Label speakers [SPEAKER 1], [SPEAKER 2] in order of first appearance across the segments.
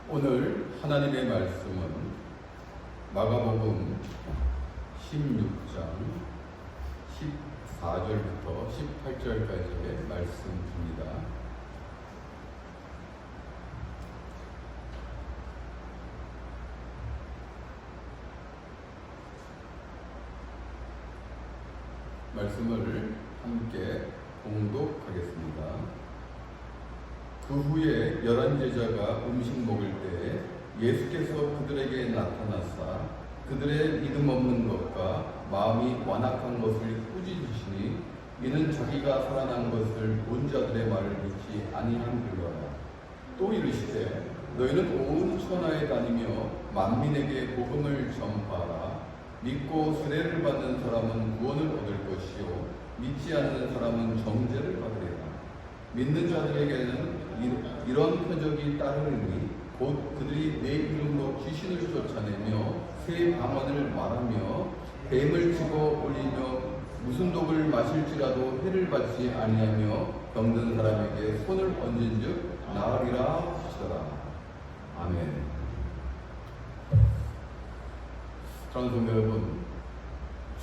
[SPEAKER 1] 오늘 하나님의 말씀은 마가복음 16장 14절부터 18절까지의 말씀입니다. 말씀을 함께 봉독하겠습니다. 그 후에 11제자가 음식 먹을 때에 예수께서 그들에게 나타나사 그들의 믿음 없는 것과 마음이 완악한 것을 꾸짖으시니 이는 자기가 살아난 것을 본 자들의 말을 믿지 아니함이로라. 또 이르시되 너희는 온 천하에 다니며 만민에게 복음을 전파하라. 믿고 세례를 받는 사람은 구원을 얻을 것이요 믿지 않는 사람은 정죄를 받으리라. 믿는 자들에게는 이런 표적이 따르니 곧 그들이 내 이름으로 귀신을 쫓아내며 새 방언을 말하며 뱀을 집어 올리며 무슨 독을 마실지라도 해를 받지 아니하며 병든 사람에게 손을 얹은즉 나으리라 하시더라. 아멘. 사랑하는 성도 여러분,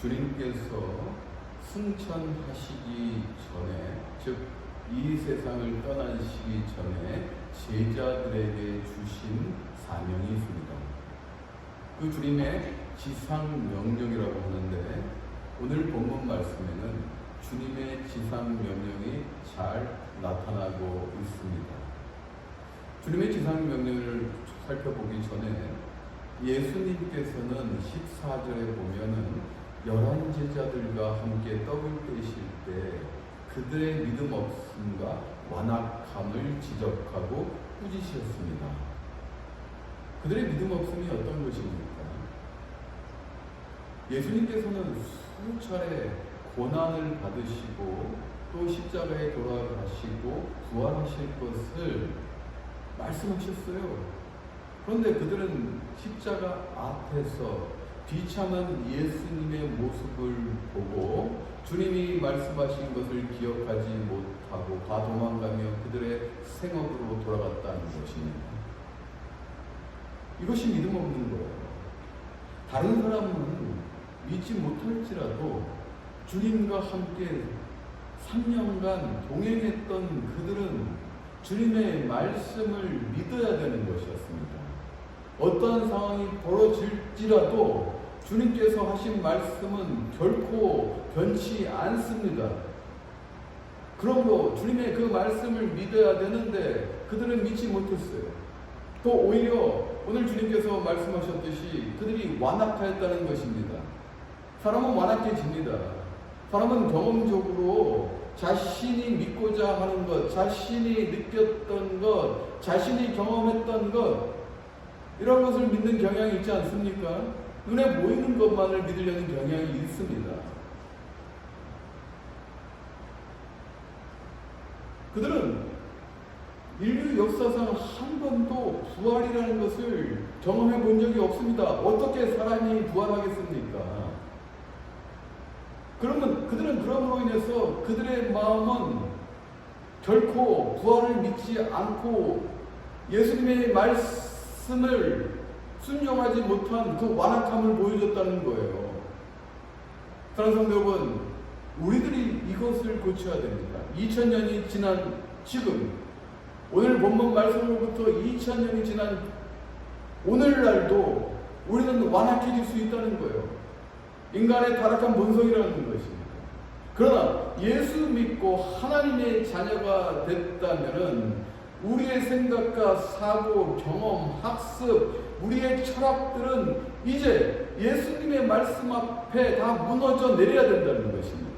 [SPEAKER 1] 주님께서 승천하시기 전에, 즉 이 세상을 떠나시기 전에 제자들에게 주신 사명이 있습니다. 그 주님의 지상명령이라고 하는데 오늘 본문 말씀에는 주님의 지상명령이 잘 나타나고 있습니다. 주님의 지상명령을 살펴보기 전에 예수님께서는 14절에 보면은 11제자들과 함께 떡을 떼실 때 그들의 믿음 없음과 완악함을 지적하고 꾸짖으셨습니다. 그들의 믿음 없음이 어떤 것입니까? 예수님께서는 수차례 고난을 받으시고 또 십자가에 돌아가시고 부활하실 것을 말씀하셨어요. 그런데 그들은 십자가 앞에서 비참한 예수님의 모습을 보고 주님이 말씀하신 것을 기억하지 못하고 도망가며 그들의 생업으로 돌아갔다는 것입니다. 이것이 믿음 없는 거예요. 다른 사람은 믿지 못할지라도 주님과 함께 3년간 동행했던 그들은 주님의 말씀을 믿어야 되는 것이었습니다. 어떠한 상황이 벌어질지라도 주님께서 하신 말씀은 결코 변치 않습니다. 그러므로 주님의 그 말씀을 믿어야 되는데 그들은 믿지 못했어요. 또 오히려 오늘 주님께서 말씀하셨듯이 그들이 완악하였다는 것입니다. 사람은 완악해집니다. 사람은 경험적으로 자신이 믿고자 하는 것, 자신이 느꼈던 것, 자신이 경험했던 것, 이런 것을 믿는 경향이 있지 않습니까? 눈에 보이는 것만을 믿으려는 경향이 있습니다. 그들은 인류 역사상 한 번도 부활이라는 것을 경험해 본 적이 없습니다. 어떻게 사람이 부활하겠습니까? 그러면 그들은 그럼으로 인해서 그들의 마음은 결코 부활을 믿지 않고 예수님의 말씀을 순종하지 못한 그 완악함을 보여줬다는 거예요. 사랑하는 성도 여러분, 우리들이 이것을 고쳐야 됩니다. 2000년이 지난 지금, 오늘 본문 말씀으로부터 2000년이 지난 오늘날도 우리는 완악해질 수 있다는 거예요. 인간의 타락한 본성이라는 것입니다. 그러나 예수 믿고 하나님의 자녀가 됐다면은 우리의 생각과 사고, 경험, 학습, 우리의 철학들은 이제 예수님의 말씀 앞에 다 무너져 내려야 된다는 것입니다.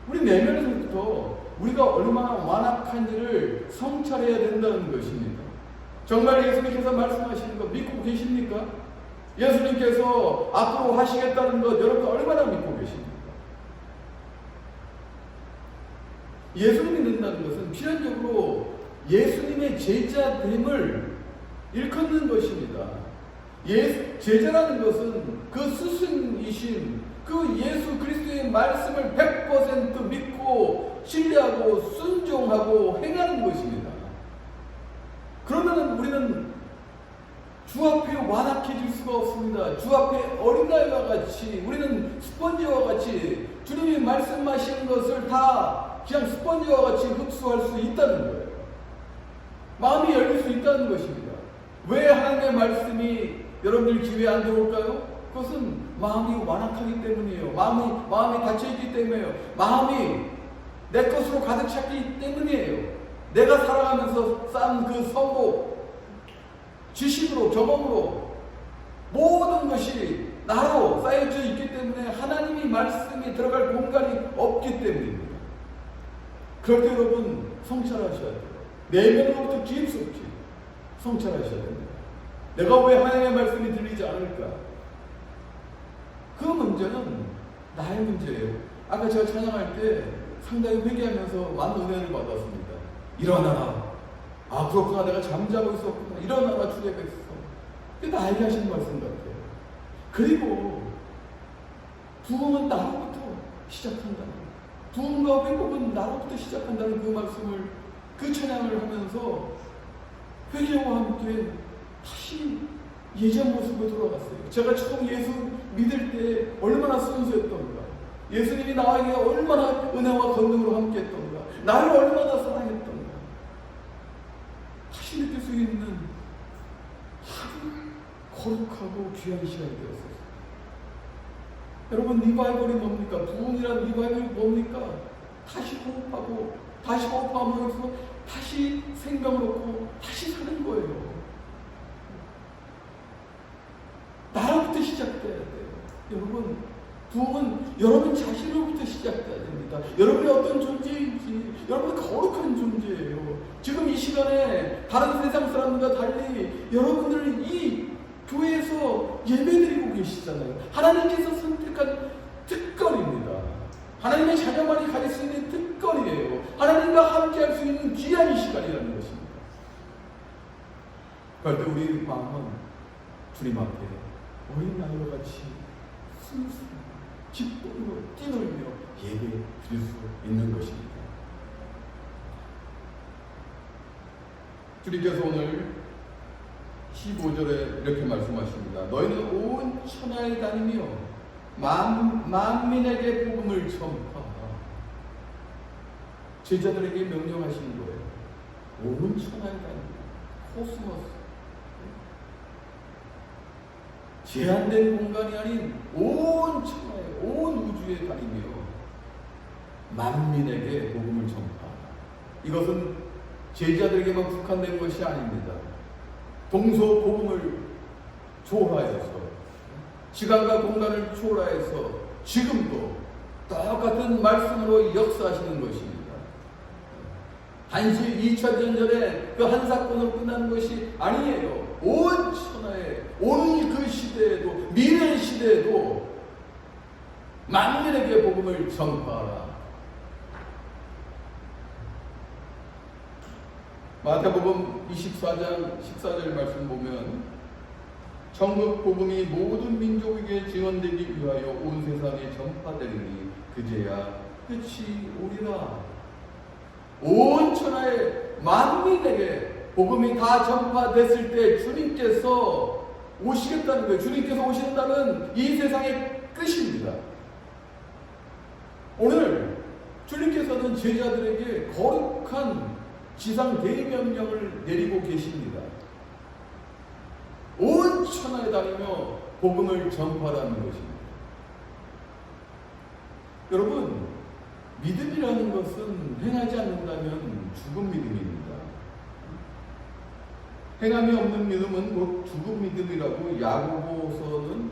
[SPEAKER 1] 우리 내면에서부터 우리가 얼마나 완악한지를 성찰해야 된다는 것입니다. 정말 예수님께서 말씀하시는 거 믿고 계십니까? 예수님께서 앞으로 하시겠다는 것 여러분 얼마나 믿고 계십니까? 예수님을 믿는다는 것은 필연적으로 예수님의 제자됨을 일컫는 것입니다. 제자라는 것은 그 스승이신 그 예수 그리스도의 말씀을 100% 믿고 신뢰하고 순종하고 행하는 것입니다. 그러면 우리는 주 앞에 완악해질 수가 없습니다. 주 앞에 어린아이와 같이 우리는 스펀지와 같이 주님이 말씀하시는 것을 다 그냥 스펀지와 같이 흡수할 수 있다는 거예요. 마음이 열릴 수 있다는 것입니다. 왜 하나님의 말씀이 여러분들 귀에 안 들어올까요? 그것은 마음이 완악하기 때문이에요. 마음이 닫혀있기 때문이에요. 마음이 내 것으로 가득 찼기 때문이에요. 내가 살아가면서 쌓은 그 성공, 지식으로, 경험으로 모든 것이 나로 쌓여져 있기 때문에 하나님이 말씀이 들어갈 공간이 없기 때문입니다. 그럴 때 여러분 성찰하셔야 돼요. 내면으로부터 깊숙이 성찰하셔야 됩니다. 내가 왜 하나님의 말씀이 들리지 않을까? 그 문제는 나의 문제예요. 아까 제가 찬양할 때 상당히 회개하면서 많은 은혜를 받았습니다. 일어나라. 아, 그렇구나. 내가 잠자고 있었구나. 일어나라. 주의 백성. 그게 나에게 하신 말씀 같아요. 그리고 부흥은 나로부터 시작한다는 거예요. 부흥과 회복은 나로부터 시작한다는 그 말씀을, 그 찬양을 하면서 회개와 함께 다시 예전 모습으로 돌아갔어요. 제가 처음 예수 믿을 때 얼마나 순수했던가, 예수님이 나에게 얼마나 은혜와 권능으로 함께 했던가, 나를 얼마나 사랑했던가 다시 느낄 수 있는 아주 거룩하고 귀한 시간이 되었어요. 여러분, 리바이벌이 뭡니까? 부흥이란 리바이벌이 뭡니까? 다시 호흡하고 다시 호흡하면서 다시 생명을 얻고 다시 사는 거예요. 나로부터 시작돼야 돼요. 여러분, 부흥은 여러분 자신으로부터 시작돼야 됩니다. 여러분이 어떤 존재인지, 여러분은 거룩한 존재예요. 지금 이 시간에 다른 세상 사람들과 달리 여러분들은 이 교회에서 예배드리고 계시잖아요. 하나님께서 선택한 특권입니다. 하나님의 자녀만이 가질 수 있는 특권이에요. 하나님과 함께 할 수 있는 귀한 시간이라는 것입니다. 그럴 때 우리 마음은 주님 앞에 어린 아이와 같이 순수히 기쁨으로 뛰놀며 예배 드릴 수 있는 것입니다. 주님께서 오늘 15절에 이렇게 말씀하십니다. 너희는 온 천하에 다니며 만민에게 복음을 전파하라. 제자들에게 명령하신 거예요. 온 천하에 다니며, 코스모스, 제한된 공간이 아닌 온 천하에, 온 우주에 다니며 만민에게 복음을 전파하라. 이것은 제자들에게만 국한된 것이 아닙니다. 동서 복음을 초월하여서, 시간과 공간을 초월하여서 지금도 똑같은 말씀으로 역사하시는 것입니다. 단지 2000년 전에 그 한 사건으로 끝나는 것이 아니에요. 온 천하에, 온 그 시대에도, 미래 시대에도 만민에게 복음을 전파하라. 마태복음 24장 14절 말씀 보면 천국 복음이 모든 민족에게 증언되기 위하여 온 세상에 전파되리니 그제야 끝이 오리라. 온 천하에 만민에게 복음이 다 전파됐을 때 주님께서 오시겠다는 거예요. 주님께서 오신다는 이 세상의 끝입니다. 오늘 주님께서는 제자들에게 거룩한 지상 대명령을 내리고 계십니다. 온 천하에 다니며 복음을 전파하라는 것입니다. 여러분, 믿음이라는 것은 행하지 않는다면 죽은 믿음입니다. 행함이 없는 믿음은 곧 죽은 믿음이라고 야고보서는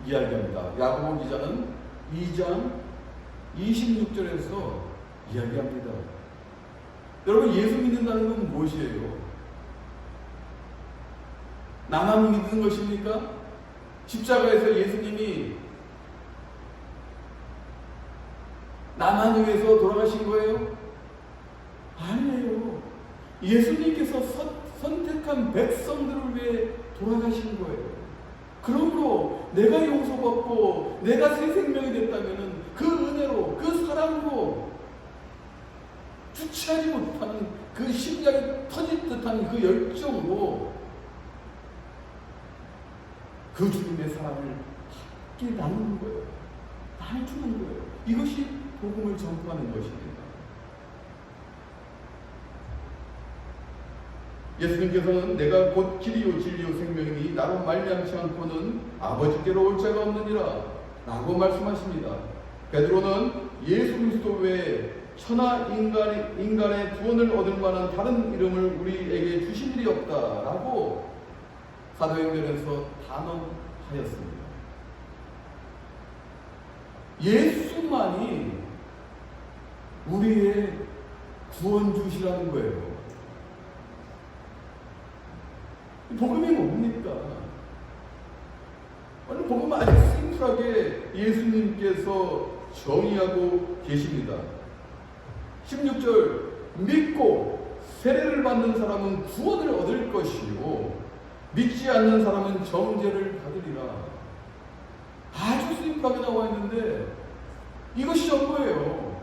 [SPEAKER 1] 이야기합니다. 야고보 기자는 2장 26절에서 이야기합니다. 여러분, 예수 믿는다는 건 무엇이에요? 나만 믿는 것입니까? 십자가에서 예수님이 나만 위해서 돌아가신 거예요? 아니에요. 예수님께서 선택한 백성들을 위해 돌아가신 거예요. 그러므로 내가 용서받고 내가 새 생명이 됐다면 그 은혜로, 그 사랑으로 주체하지 못하는 그 심장이 터질 듯한 그 열정으로 그 주님의 사랑을 함께 나누는 거예요. 나눠주는 거예요. 이것이 복음을 전파하는 것입니다. 예수님께서는 내가 곧 길이요 진리요 생명이니 나로 말미암지 않고는 아버지께로 올 자가 없느니라 라고 말씀하십니다. 베드로는 예수 그리스도 외에 천하 인간의 구원을 얻을 만한 다른 이름을 우리에게 주신 일이 없다라고 사도행전에서 단언하였습니다. 예수만이 우리의 구원주시라는 거예요. 복음이 뭡니까? 오늘 복음은 아주 심플하게 예수님께서 정의하고 계십니다. 16절 믿고 세례를 받는 사람은 구원을 얻을 것이요 믿지 않는 사람은 정죄를 받으리라. 아주 심플하게 나와 있는데 이것이 전부예요.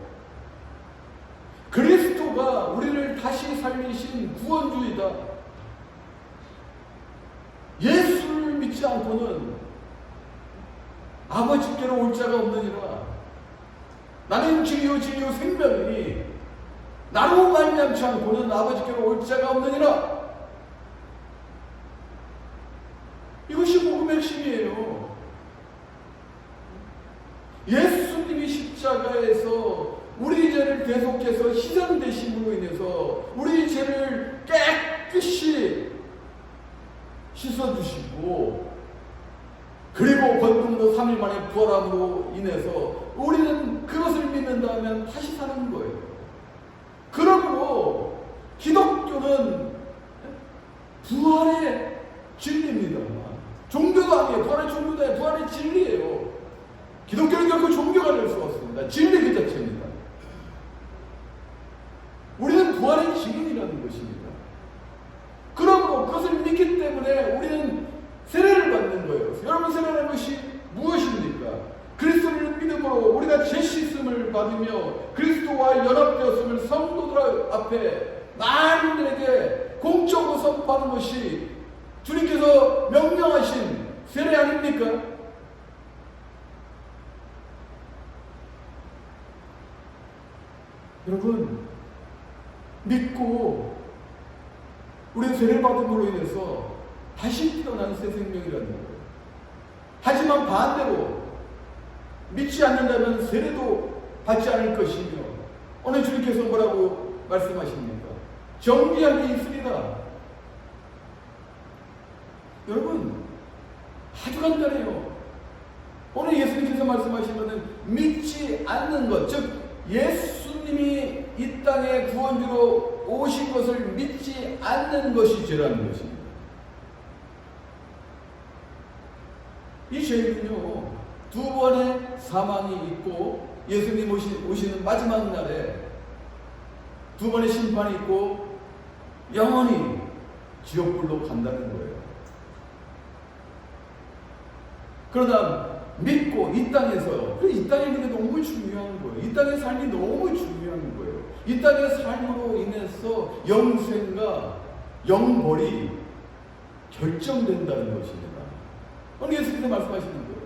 [SPEAKER 1] 그리스도가 우리를 다시 살리신 구원주이다. 예수를 믿지 않고는 아버지께로 올 자가 없느니라. 나는 길이요 진리요 생명이니 나로 말미암지 않고는 아버지께로 올 자가 없느니라. 이것이 복음의 핵심이에요. 예수님이 십자가에서 우리 죄를 대속해서 희생되심으로 인해서 우리 죄를 깨끗이 씻어주시고 그리고 건금으로 3일 만에 부활함으로 인해서 우리는 그것을 믿는다면 다시 사는 거예요. 그러므로 기독교는 부활의 진리입니다. 종교도 아니에요. 부활의 종교도 아니에요. 부활의 진리예요. 기독교는 결코 종교가 될 수 없습니다. 진리 그 자체입니다. 우리는 부활의 증인이라는 것입니다. 그러므로 그것을 믿기 때문에 우리는 세례를 받는 거예요. 여러분, 세례라는 것이 무엇입니까? 그리스도를 믿음으로 우리가 죄 씻음을 받으며 그리스도와 연합되었음을 성도들 앞에 만인들에게 공적으로 선포하는 것이 주님께서 명령하신 세례 아닙니까? 여러분, 믿고 우리는 세례 받음으로 인해서 다시 태어난 새 생명이라는 거예요. 하지만 반대로 믿지 않는다면 세례도 받지 않을 것이며 오늘 주님께서 뭐라고 말씀하십니까? 정죄함이 있으리라. 여러분, 아주 간단해요. 오늘 예수님께서 말씀하신 것은 믿지 않는 것, 즉 예수님이 이 땅에 구원주로 오신 것을 믿지 않는 것이 죄라는 것입니다. 이 죄는요, 두 번의 사망이 있고 예수님 오시는 마지막 날에 두 번의 심판이 있고 영원히 지옥불로 간다는 거예요. 그러나 믿고 이 땅에서, 이 땅의 게 너무 중요한 거예요. 이 땅의 삶이 너무 중요한 거예요. 이 땅의 삶으로 인해서 영생과 영벌이 결정된다는 것입니다. 오늘 예수님께서 말씀하시는 거예요.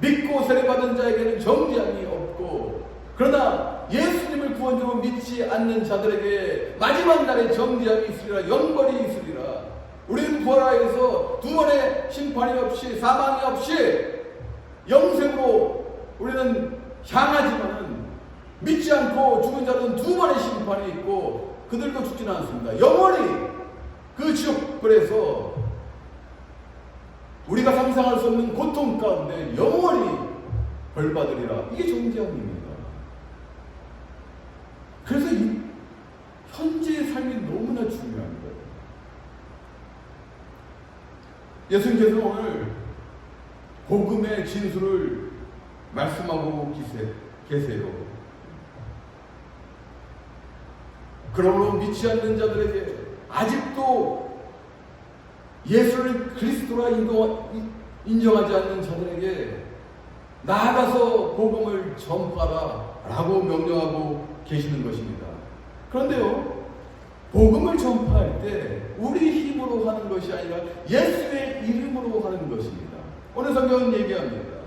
[SPEAKER 1] 믿고 세례받은 자에게는 정죄함이 없고, 그러나 예수님을 구원주로 믿지 않는 자들에게 마지막 날에 정죄함이 있으리라, 영벌이 있으리라. 우리는 부활하여서 두 번의 심판이 없이, 사망이 없이 영생으로 우리는 향하지만 믿지 않고 죽은 자들은 두 번의 심판이 있고 그들도 죽지는 않습니다. 영원히 그 지옥불에서 우리가 상상할 수 없는 고통 가운데 영원히 벌받으리라. 이게 정죄함입니다. 그래서 이 현재의 삶이 너무나 중요한 거예요. 예수님께서 오늘 복음의 진수를 말씀하고 계세요. 그러므로 믿지 않는 자들에게, 아직도 예수를 그리스도라 인정하지 않는 자들에게 나아가서 복음을 전파하라 라고 명령하고 계시는 것입니다. 그런데요, 복음을 전파할 때 우리 힘으로 하는 것이 아니라 예수의 이름으로 하는 것입니다. 오늘 성경은 얘기합니다.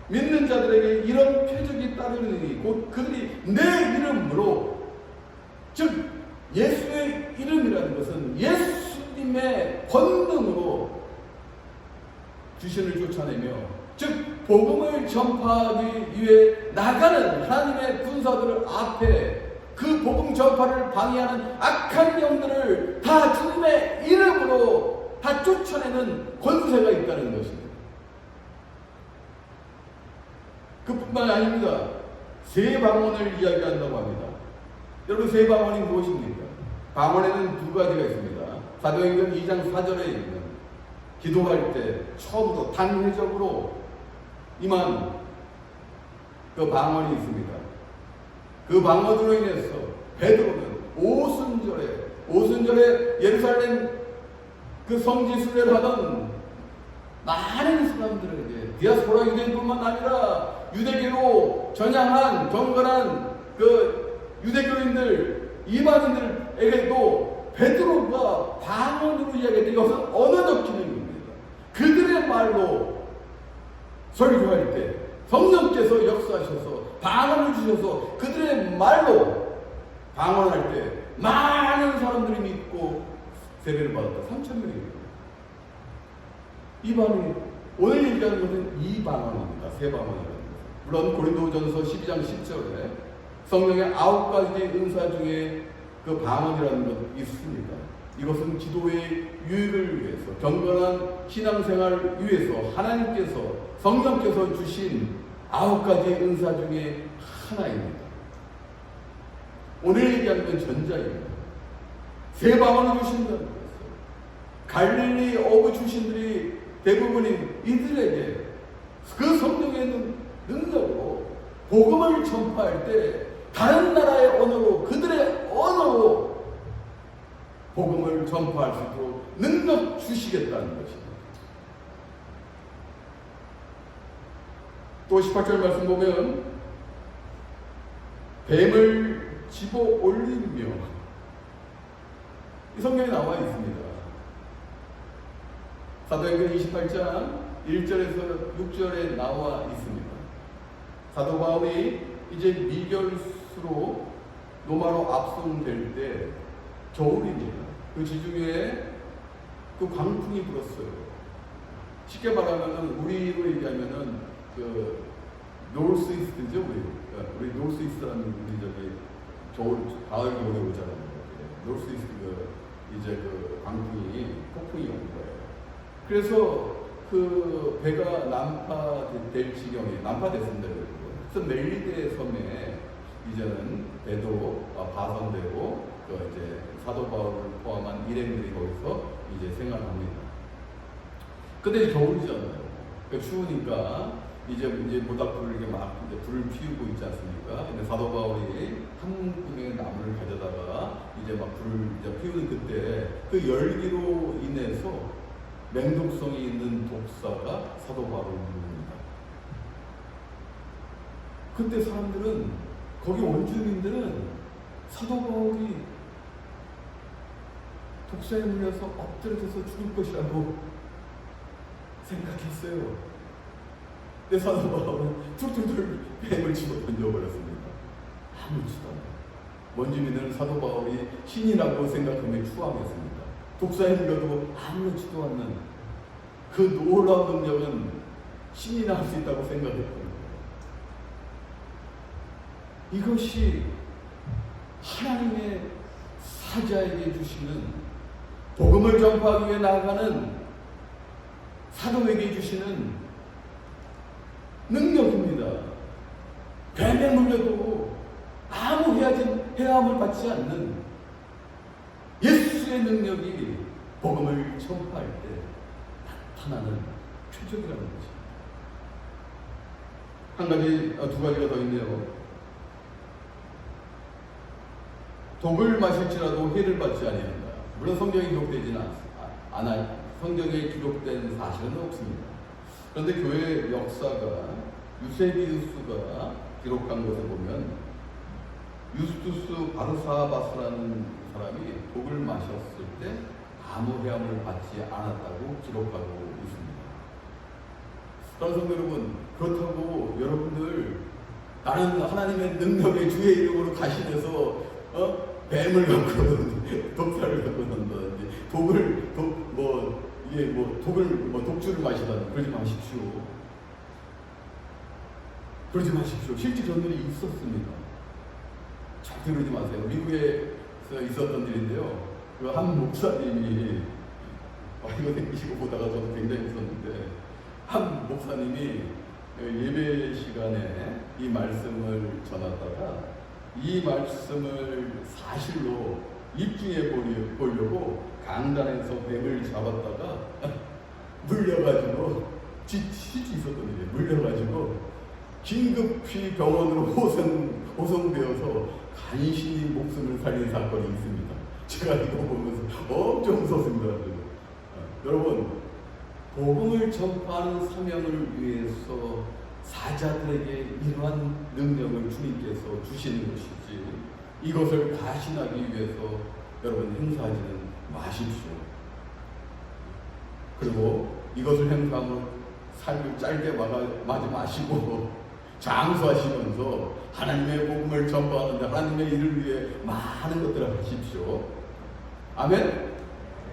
[SPEAKER 1] 믿는 자들에게 이런 표적이 따르느니 곧 그들이 내 이름으로, 즉 예수의 이름이라는 것은 예수님의 권능으로 귀신을 쫓아내며, 즉 복음을 전파하기 위해 나가는 하나님의 군사들 앞에 그 복음 전파를 방해하는 악한 영들을 다 주님의 이름으로 다 쫓아내는 권세가 있다는 것입니다. 그뿐만 아닙니다. 세 방언을 이야기한다고 합니다. 여러분, 세 방언이 무엇입니까? 방언에는 두 가지가 있습니다. 사도행전 2장 4절에 있는 기도할 때 처음으로 단회적으로 임한 그 방언이 있습니다. 그 방언으로 인해서 베드로는 오순절에 예루살렘 그 성지 순례를 하던 많은 사람들에게, 디아스포라 유대인뿐만 아니라 유대교로 전향한 경건한 그 유대교인들, 이방인들에게도 베드로가 방언으로 이야기했던 이것은 언어적 기능입니다. 그들의 말로 설교할 때 성령께서 역사하셔서 방언을 주셔서 그들의 말로 방언할 때 많은 사람들이 믿고 세례를 받았다. 3,000명입니다. 이 방언이, 오늘 얘기하는 것은 이 방언입니다. 세 방언이라는 것은. 물론 고린도전서 12장 10절에 성령의 9가지 은사 중에 그 방언이라는 것 있습니다. 이것은 기도의 유익을 위해서, 경건한 신앙생활을 위해서 하나님께서, 성령께서 주신 9가지 은사 중에 하나입니다. 오늘 얘기하는 건 전자입니다. 세 방언을 주신다는 것은 갈릴리 어부 출신들이 대부분인 이들에게 그 성령의 능력으로 복음을 전파할 때 다른 나라의 언어로, 그들의 언어로 복음을 전파할 수 있도록 능력 주시겠다는 것입니다. 또 18절 말씀 보면 뱀을 집어 올리며, 이 성경에 나와 있습니다. 사도행전 28장 1절에서 6절에 나와 있습니다. 사도 바울이 이제 미결수로 로마로 압송될 때 겨울입니다. 그 지중해에 그 광풍이 불었어요. 쉽게 말하면은 우리로 얘기하면은 그 노스 이스트죠. 우리 노스 이스트라는 우리 저기 가을 겨울에 오잖아요. 노스 이스트 이제 그 광풍이, 폭풍이 온 거예요. 그래서 그 배가 난파될 지경에 난파됐습니다. 그래서 멜리데 섬에 이제는 배도 파손되고 그 이제 사도 바울을 포함한 일행들이 거기서 이제 생활합니다. 근데 이제 겨울이잖아요. 그러니까 추우니까 이제 모닥불을 이렇게 막 이제 불을 피우고 있지 않습니까? 근데 사도 바울이 한 구명의 나무를 가져다가 이제 막 불을 이제 피우는 그때 그 열기로 인해서 맹독성이 있는 독사가 사도 바울을 물립니다. 그때 사람들은, 거기 원주민들은 사도 바울이 독사에 물려서 엎드려져서 죽을 것이라고 생각했어요. 근데 사도 바울은 툴툴툴 뱀을 집어 던져버렸습니다. 아무렇지도 않아요. 원주민들은 사도 바울이 신이라고 생각하며 추앙했습니다. 독사에 물려도 아무렇지도 않는 그 놀라운 능력은 신이나 할 수 있다고 생각했거든요. 이것이 하나님의 사자에게 주시는, 복음을 전파하기 위해 나아가는 사도에게 주시는 능력입니다. 뱀에 물려도 아무 해함을 받지 않는 예수의 능력이 복음을 전파할 때 나타나는 표적이라는 거죠. 두 가지가 더 있네요. 독을 마실지라도 해를 받지 아니한다. 물론 성경에 기록되지는 않아요. 성경에 기록된 사실은 없습니다. 그런데 교회 역사가 유세비우스가 기록한 것을 보면 유스투스 바르사바스라는 사람이 독을 마셨을 때 아무 해함을 받지 않았다고 기록하고 있습니다. 사랑하는 성도 여러분, 그렇다고 여러분들 나는 하나님의 능력의 주의 이름으로 가신해서 뱀을 갖고 독사를 갖고 난다든지 독주를 마시다든지 그러지 마십시오. 그러지 마십시오. 실제 그런 일이 있었습니다. 절대 그러지 마세요. 미국에서 있었던 일인데요. 그 한 목사님이 이거 생기시고 보다가 저도 굉장히 웃었는데, 한 목사님이 예배 시간에 이 말씀을 전하다가 이 말씀을 사실로 입증해 보려고 강단에서 뱀을 잡았다가 물려가지고 실제 있었던 일이에요. 물려가지고 긴급히 병원으로 호송되어서 간신히 목숨을 살린 사건이 있습니다. 제가 이거 보면서 엄청 웃었습니다. 여러분, 복음을 전파하는 사명을 위해서 사자들에게 이러한 능력을 주님께서 주시는 것이지, 이것을 과신하기 위해서 여러분 행사하지는 마십시오. 그리고 이것을 행사하면 삶을 짧게 마지 마시고 장수하시면서 하나님의 복음을 전파하는데 하나님의 일을 위해 많은 것들을 하십시오. 아멘.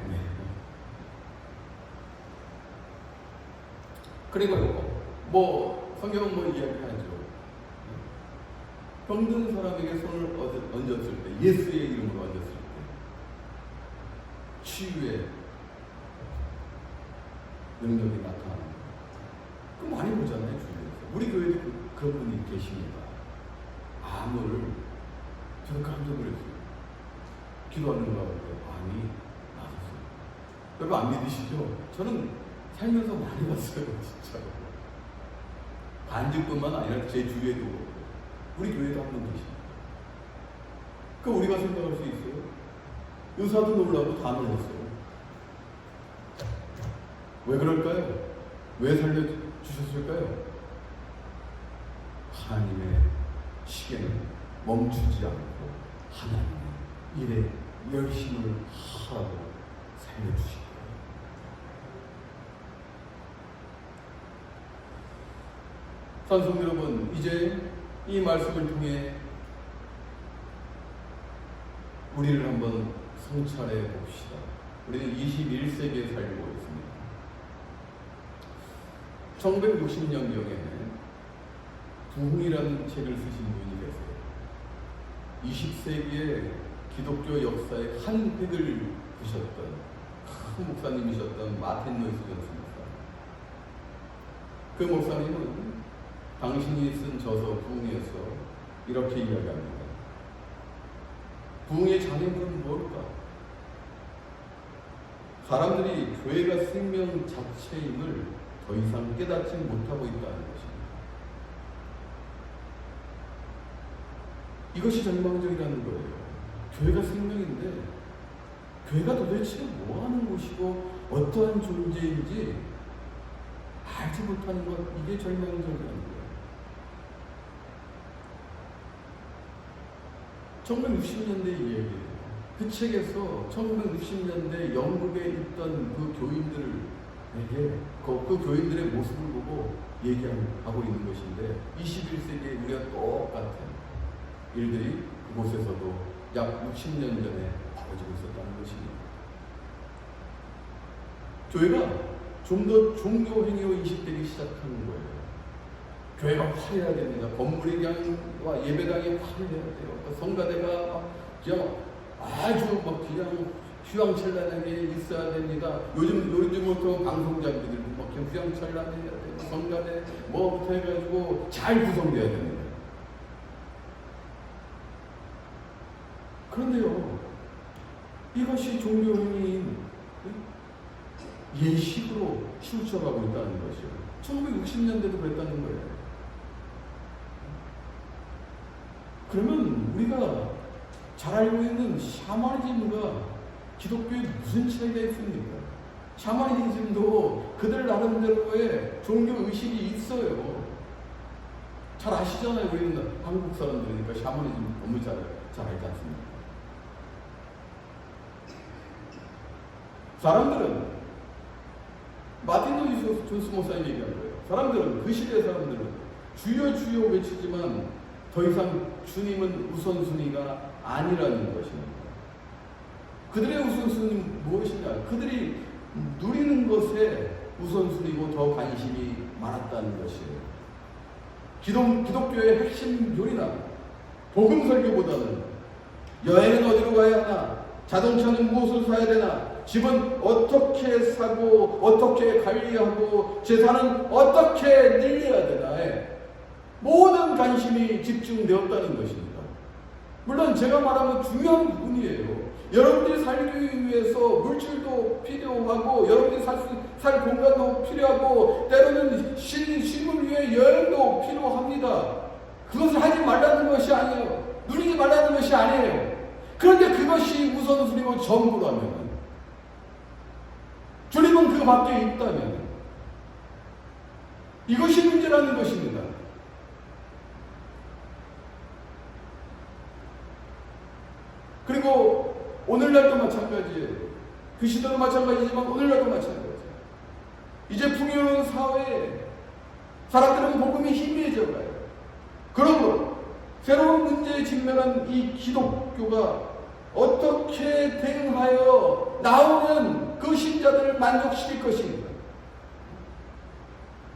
[SPEAKER 1] 네. 그리고 성경은 이야기하죠. 병든 사람에게 손을 얹었을 때, 예수의 이름으로 얹었을 때 치유의 능력이 나타나는 거예요. 그거 많이 보잖아요, 주위에서. 우리 교회도 그런 분이 계십니다. 암을 저는 깜짝 놀랐어요. 기도하는 가운데 암이 나섰어요. 여러분 안 믿으시죠? 저는 살면서 많이 봤어요, 진짜. 반직뿐만 아니라 제 주위에도 우리 교회도 한 분 계십니다. 그 우리가 생각할 수 있어요? 의사도 놀라고 다 놀랐어요. 왜 그럴까요? 왜 살려주셨을까요? 하나님의 시계는 멈추지 않고 하나님의 일에 열심을 하라고 살려주시고, 성도 여러분, 이제 이 말씀을 통해 우리를 한번 성찰해 봅시다. 우리는 21세기에 살고 있습니다. 1960년경에는 부흥이라는 책을 쓰신 분이 계세요. 20세기의 기독교 역사의 한 획을 그셨던 큰 목사님이셨던 마틴 노이스 존슨 목사. 그 목사님은 당신이 쓴 저서 부흥에서 이렇게 이야기합니다. 부흥의 장애물은 무엇일까? 사람들이 교회가 생명 자체임을 더 이상 깨닫지 못하고 있다는 것입니다. 이것이 절망적이라는 거예요. 교회가 생명인데 교회가 도대체 뭐하는 곳이고 어떠한 존재인지 알지 못하는 것, 이게 절망적이라는 거예요. 1960년대 이야기예요. 그 책에서 1960년대 영국에 있던 그 교인들에게 그 교인들의 모습을 보고 얘기하고 있는 것인데, 21세기에 우리가 똑같은 일들이 그곳에서도 약 60년 전에 벌어지고 있었다는 것입니다. 교회가 좀 더 종교 행위로 인식되기 시작하는 거예요. 교회가 화려해야 됩니다. 건물의 양과 예배당이 화려해야 돼요. 성가대가 그냥 아주 그냥 휘황찬란하게 있어야 됩니다. 요즘부터 방송장비들 그냥 휘황찬란해야 돼요. 성가대 뭐부터 해가지고 잘 구성돼야 됩니다. 그런데요, 이것이 종교 행위인 예식으로 치우쳐가고 있다는 것이요. 1960년대도 그랬다는 거예요. 그러면 우리가 잘 알고 있는 샤머니즘과 기독교에 무슨 차이가 있습니까? 샤머니즘도 그들 나름대로의 종교 의식이 있어요. 잘 아시잖아요. 우리는 한국 사람들이니까 샤머니즘 너무 잘 알지 않습니까? 사람들은 마틴 루이스 존스 목사님이 얘기한 거예요. 사람들은 그 시대의 사람들은 주여 주여 외치지만 더 이상 주님은 우선순위가 아니라는 것입니다. 그들의 우선순위는 무엇이냐? 그들이 누리는 것에 우선순위고 더 관심이 많았다는 것이에요. 기독교의 핵심 요리나 복음 설교보다는 여행은 어디로 가야 하나? 자동차는 무엇을 사야 되나? 집은 어떻게 사고 어떻게 관리하고 재산은 어떻게 늘려야 되나에 모든 관심이 집중되었다는 것입니다. 물론 제가 말하는 중요한 부분이에요. 여러분들이 살기 위해서 물질도 필요하고 여러분들이 살 공간도 필요하고 때로는 쉼을 위해 여행도 필요합니다. 그것을 하지 말라는 것이 아니에요. 누리지 말라는 것이 아니에요. 그런데 그것이 우선순위고 전부라면 주님은 그 밖에 있다면 이것이 문제라는 것입니다. 그리고 오늘날도 마찬가지예요. 그 시대도 마찬가지지만 오늘날도 마찬가지예요. 이제 풍요로운 사회에 사람들은 복음이 희미해져가요. 그러므로 새로운 문제에 직면한 이 기독교가 어떻게 대응하여 나오는 그 신자들을 만족시킬 것인가?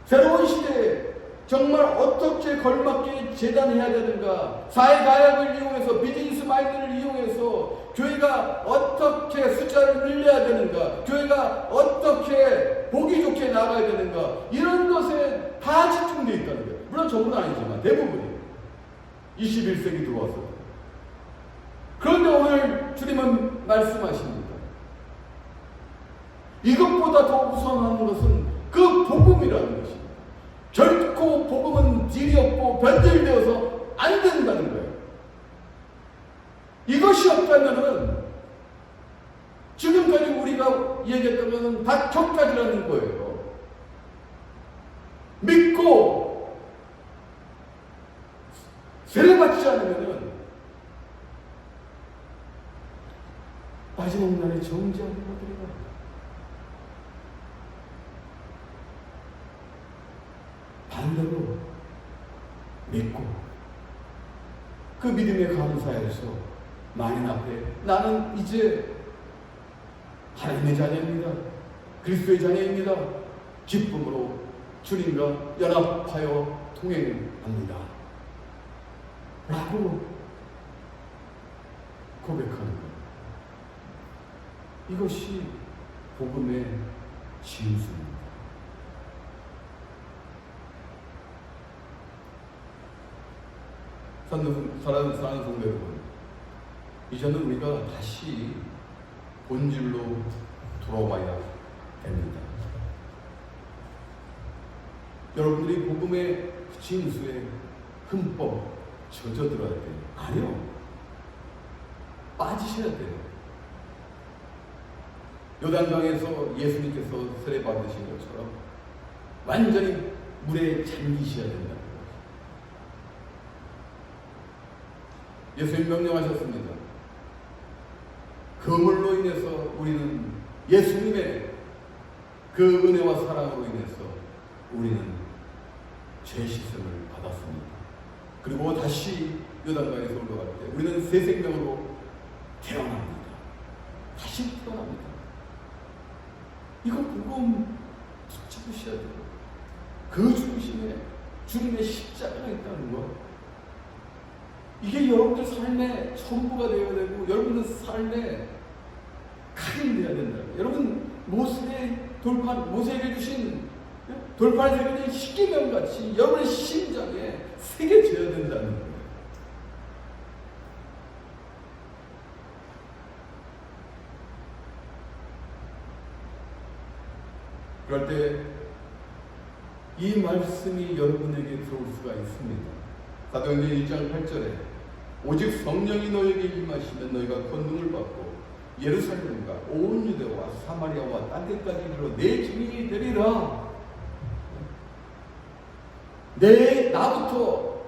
[SPEAKER 1] 새로운 시대에 정말 어떻게 걸맞게 재단해야 되는가? 사회가약을 이용해서 비즈니스 마인드를 이용해서 교회가 어떻게 숫자를 늘려야 되는가? 교회가 어떻게 보기 좋게 나가야 되는가? 이런 것에 다 집중되어 있다는 거예요. 물론 전부는 아니지만 대부분이 21세기 들어와서. 그런데 오늘 주님은 말씀하십니다. 이것보다 더 우선하는 것은 그 복음이라는 것입니다. 결코 복음은 딜이 없고 변질되어서 안 된다는 거예요. 이것이 없다면은 지금까지 우리가 얘기했던 것은 다 격가지라는 거예요. 믿고 세례받지 않으면은 마지막 날에 정지하는 것들이다. 반대로 믿고 그 믿음에 감사해서 만인 앞에 나는 이제 하나님의 자녀입니다. 그리스도의 자녀입니다. 기쁨으로 주님과 연합하여 통행합니다. 라고 고백하는 것. 이것이 복음의 진수입니다. 사랑하는 성도 여러분, 이제는 우리가 다시 본질로 돌아와야 됩니다. 여러분들이 복음의 진수에 흠뻑 젖어들어야 돼요. 아니요. 빠지셔야 돼요. 요단강에서 예수님께서 세례 받으신 것처럼 완전히 물에 잠기셔야 된다. 예수님 명령하셨습니다. 그 물로 인해서 우리는 예수님의 그 은혜와 사랑으로 인해서 우리는 죄 씻음을 받았습니다. 그리고 다시 요단강에서 올라갈 때 우리는 새 생명으로 태어납니다. 다시 태어납니다. 이거 복음 붙잡으셔야 돼요. 그 중심에 주님의 십자가가 있다는 것. 이게 여러분들 삶의 전부가 되어야 되고 여러분들 삶의 칼이 되어야 된다. 여러분 모세에게 주신 돌판에 새겨진 십계명 같이 여러분의 심장에 새겨져야 된다는 거예요. 그럴 때 이 말씀이 여러분에게 들어올 수가 있습니다. 사도행전 1장 8절에 오직 성령이 너에게 임하시면 너희가 권능을 받고 예루살렘과 온 유대와 사마리아와 딴 데까지 이르러 내 증인이 되리라. 나부터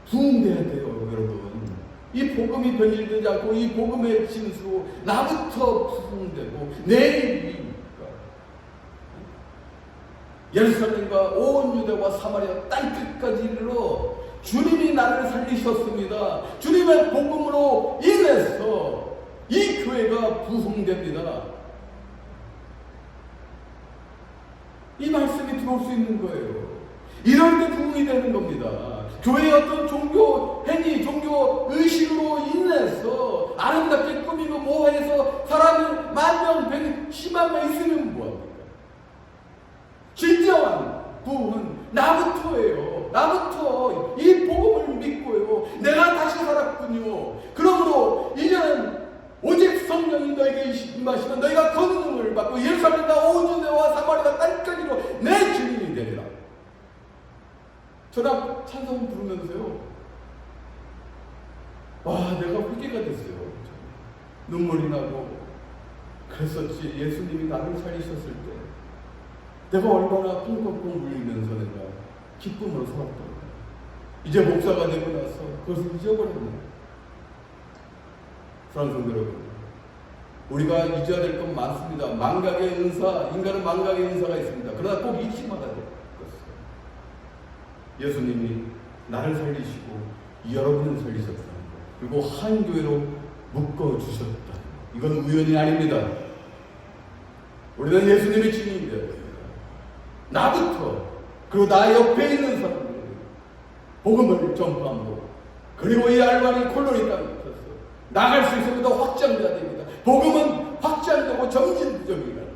[SPEAKER 1] 부흥돼야 돼요, 여러분. 이 복음이 변질되지 않고 이 복음의 진수로 나부터 부흥되고 내일이니까 예루살렘과 온 유대와 사마리아 땅끝까지 이르러 주님이 나를 살리셨습니다. 주님의 복음으로 인해서 이 교회가 부흥됩니다. 이 말씀이 들어올 수 있는 거예요. 이럴 때 부흥이 되는 겁니다. 교회의 어떤 종교 행위, 종교 의식으로 인해서 아름답게 꾸미고 모해서 사람이 만명, 백, 10만 명 있으면 뭐합니까? 진정한 부흥은 나부터예요. 나부터 이 복음을 믿고요. 내가 다시 살았군요. 그러므로 이제는 오직 성령이 너에게 임하시면 너희가 권능을 받고 예루살렘과 온 유대와 사마리아 땅까지로 내 주인이 되리라. 저랑 찬송 부르면서요, 와, 내가 회개가 됐어요. 눈물이 나고 그랬었지. 예수님이 나를 살리셨을 때 내가 얼마나 펑펑펑 울리면서 내가 기쁨으로 살았던 거예요. 이제 목사가 되고 나서 그것을 잊어버렸네. 사랑하는 성도 여러분, 우리가 잊어야 될 건 많습니다. 망각의 은사, 인간은 망각의 은사가 있습니다. 그러나 꼭 잊지 말아야 될 것이에요. 예수님이 나를 살리시고 여러분을 살리셨다는 것, 그리고 한 교회로 묶어주셨다는 것, 이건 우연이 아닙니다. 우리는 예수님의 증인이 되어야 됩니다. 나부터, 그리고 나 옆에 있는 사람들 복음을 전파함으로, 그리고 이 알바니 콜로니 땅에 펴서 나갈 수 있습니다. 확장돼야 됩니다. 복음은 확장되고 점진적이라는 거예요.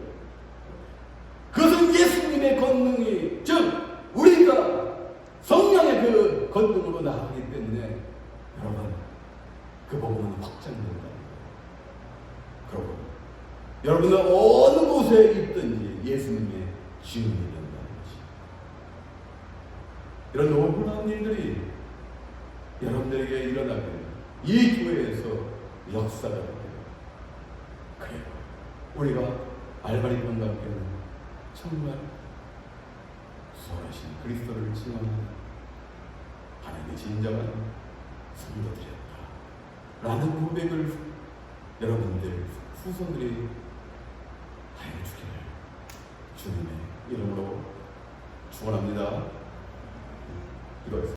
[SPEAKER 1] 그것은 예수님의 권능이, 즉 우리가 성령의 그 권능으로 나가기 때문에 여러분, 그 복음은 확장된다는 거예요. 그러고 여러분은 어느 곳에 있든지 예수님의 증인이 된다는 것입니다. 이런 놀라운 일들이 여러분들에게 일어나면 이 교회에서 역사가 됩니다. 그래요. 우리가 알바리 건강교회는 정말 소하신 그리스도를 증언하는 하나님의 진정한 성도들이었다 라는 고백을 여러분들 후손들이 하여주기를 주님의 이름으로 축원합니다. 이거였습니다.